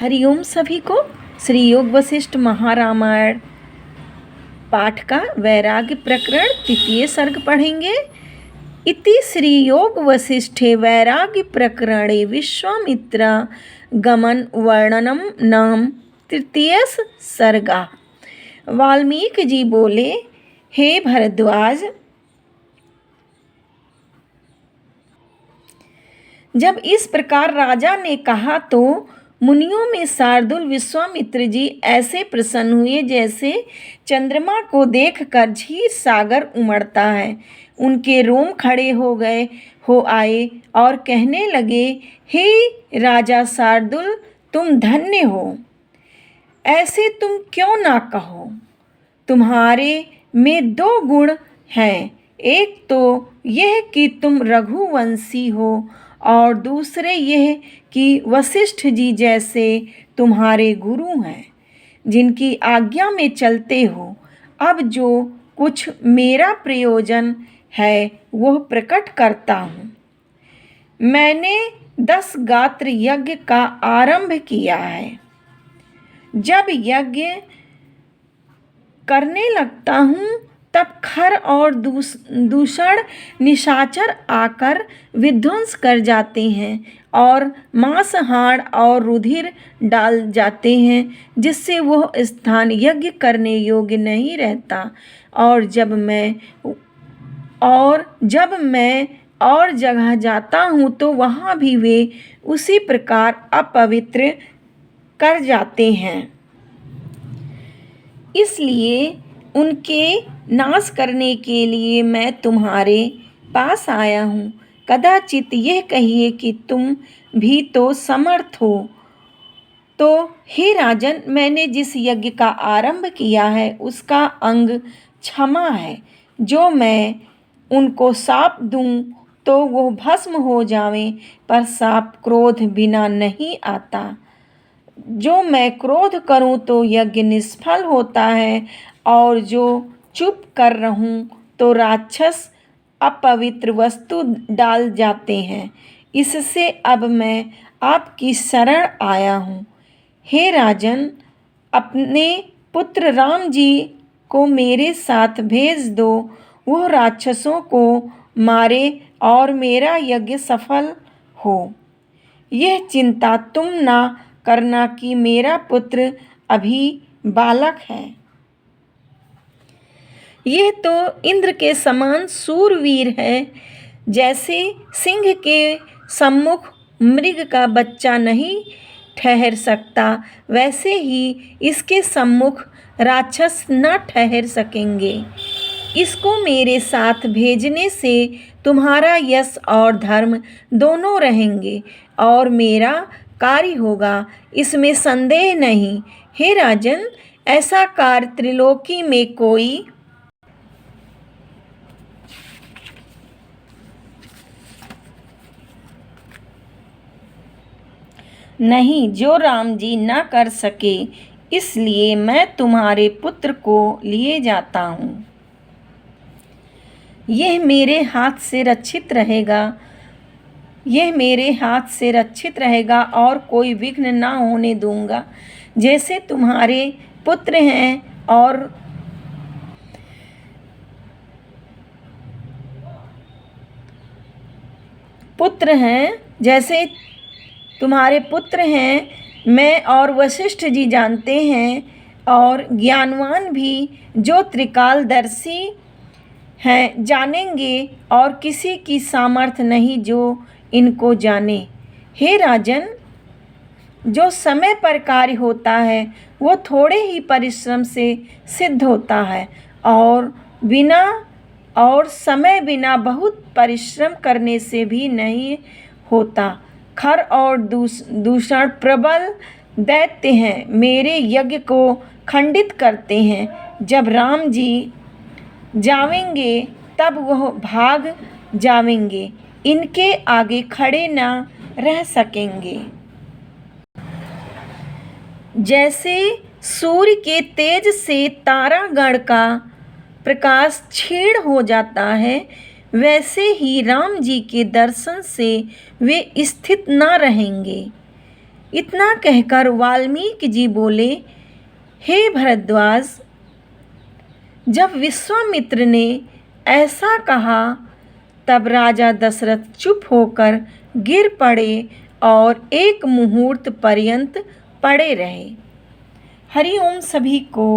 हरिओम सभी को। श्री योग वशिष्ठ महारामायण पाठ का वैराग्य प्रकरण तृतीय सर्ग पढ़ेंगे। इति श्री योग वशिष्ठे वैराग्य प्रकरणे विश्वामित्र गमन वर्णनम नाम तृतीय सर्गा। वाल्मीकि जी बोले, हे भरद्वाज, जब इस प्रकार राजा ने कहा तो मुनियों में शार्दुल विश्वामित्र जी ऐसे प्रसन्न हुए जैसे चंद्रमा को देखकर क्षीर सागर उमड़ता है। उनके रोम खड़े हो आए और कहने लगे, हे राजा शार्दुल, तुम धन्य हो। ऐसे तुम क्यों ना कहो। तुम्हारे में दो गुण हैं, एक तो यह कि तुम रघुवंशी हो और दूसरे यह कि वशिष्ठ जी जैसे तुम्हारे गुरु हैं, जिनकी आज्ञा में चलते हो। अब जो कुछ मेरा प्रयोजन है वह प्रकट करता हूँ। मैंने 10 गात्र यज्ञ का आरंभ किया है। जब यज्ञ करने लगता हूँ तब खर और दूषण निशाचर आकर विध्वंस कर जाते हैं और मांस हाड़ और रुधिर डाल जाते हैं, जिससे वह स्थान यज्ञ करने योग्य नहीं रहता। और जब मैं और जगह जाता हूँ तो वहाँ भी वे उसी प्रकार अपवित्र कर जाते हैं। इसलिए उनके नाश करने के लिए मैं तुम्हारे पास आया हूँ। कदाचित यह कहिए कि तुम भी तो समर्थ हो। तो हे राजन, मैंने जिस यज्ञ का आरंभ किया है उसका अंग क्षमा है। जो मैं उनको शाप दूं तो वो भस्म हो जावें, पर शाप क्रोध बिना नहीं आता। जो मैं क्रोध करूं तो यज्ञ निष्फल होता है, और जो चुप कर रहूं तो राक्षस अपवित्र वस्तु डाल जाते हैं। इससे अब मैं आपकी शरण आया हूँ। हे राजन, अपने पुत्र राम जी को मेरे साथ भेज दो। वह राक्षसों को मारे और मेरा यज्ञ सफल हो। यह चिंता तुम ना करना कि मेरा पुत्र अभी बालक है। यह तो इंद्र के समान शूरवीर है। जैसे सिंह के सम्मुख मृग का बच्चा नहीं ठहर सकता, वैसे ही इसके सम्मुख राक्षस न ठहर सकेंगे। इसको मेरे साथ भेजने से तुम्हारा यश और धर्म दोनों रहेंगे और मेरा कार्य होगा, इसमें संदेह नहीं। हे राजन, ऐसा कार्य त्रिलोकी में कोई नहीं जो राम जी न कर सके। इसलिए मैं तुम्हारे पुत्र को लिए जाता हूँ। यह मेरे हाथ से रक्षित रहेगा और कोई विघ्न ना होने दूंगा। जैसे तुम्हारे पुत्र हैं और जैसे तुम्हारे पुत्र हैं, मैं और वशिष्ठ जी जानते हैं, और ज्ञानवान भी जो त्रिकालदर्शी हैं जानेंगे, और किसी की सामर्थ्य नहीं जो इनको जाने। हे राजन, जो समय पर कार्य होता है वो थोड़े ही परिश्रम से सिद्ध होता है, और समय बिना बहुत परिश्रम करने से भी नहीं होता। खर और दूषण प्रबल दैत्य हैं, मेरे यज्ञ को खंडित करते हैं। जब राम जी जावेंगे तब वह भाग जावेंगे, इनके आगे खड़े न रह सकेंगे। जैसे सूर्य के तेज से तारागण का प्रकाश क्षीण हो जाता है, वैसे ही राम जी के दर्शन से वे स्थित न रहेंगे। इतना कहकर वाल्मीकि जी बोले, हे भरद्वाज, जब विश्वामित्र ने ऐसा कहा तब राजा दशरथ चुप होकर गिर पड़े और एक मुहूर्त पर्यंत पड़े रहे। हरि ओम सभी को।